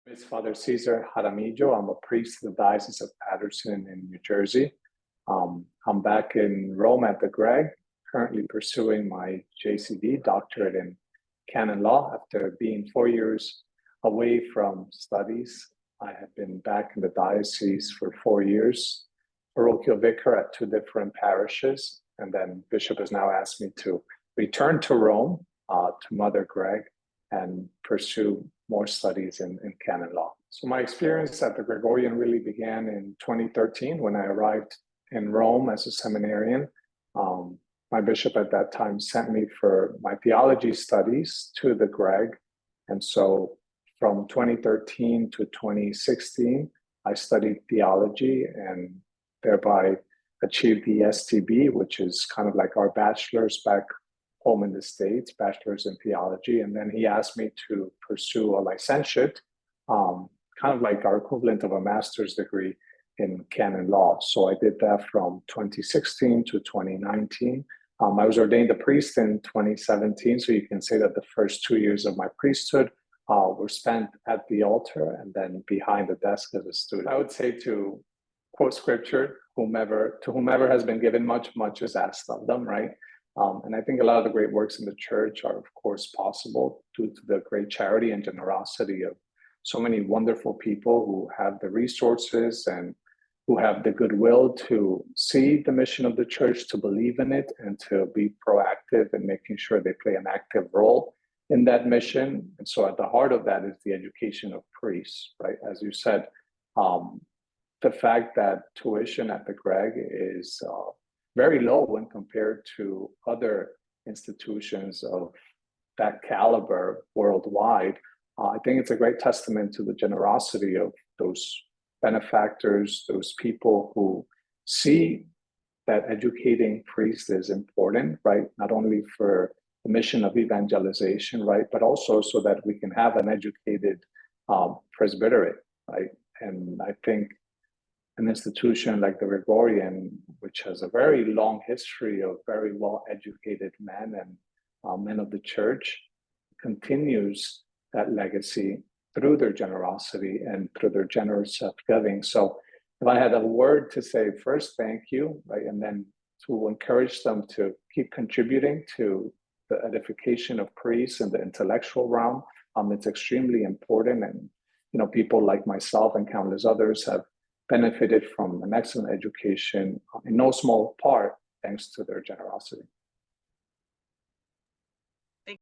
Is Father Cesar Jaramillo. I'm a priest in the Diocese of Paterson in New Jersey. I'm back in Rome at the Greg, currently pursuing my JCD, doctorate in canon law. After being 4 years away from studies, I have been back in the diocese for 4 years, parochial vicar at 2 different parishes, and then Bishop has now asked me to return to Rome, to Mother Greg, and pursue more studies in canon law. So my experience at the Gregorian really began in 2013 when I arrived in Rome as a seminarian. My bishop at that time sent me for my theology studies to the Greg. And so from 2013 to 2016, I studied theology and thereby achieved the STB, which is kind of like our bachelor's back home in the States, bachelor's in theology. And then he asked me to pursue a licentiate, kind of like our equivalent of a master's degree in canon law. So I did that from 2016 to 2019. I was ordained a priest in 2017. So you can say that the first 2 years of my priesthood were spent at the altar and then behind the desk as a student. I would say, to quote scripture, to whomever has been given much, much is asked of them, right? And I think a lot of the great works in the church are, of course, possible due to the great charity and generosity of so many wonderful people who have the resources and who have the goodwill to see the mission of the church, to believe in it, and to be proactive in making sure they play an active role in that mission. And so at the heart of that is the education of priests, right? As you said, the fact that tuition at the Greg is very low when compared to other institutions of that caliber worldwide. I think it's a great testament to the generosity of those benefactors, those people who see that educating priests is important, right? Not only for the mission of evangelization, right? But also so that we can have an educated presbyterate, right? And I think an institution like the Gregorian, which has a very long history of very well-educated men and men of the church, continues that legacy through their generosity and through their generous self-giving. So if I had a word to say, first, thank you, right? And then to encourage them to keep contributing to the edification of priests in the intellectual realm, it's extremely important. And, people like myself and countless others have benefited from an excellent education in no small part thanks to their generosity.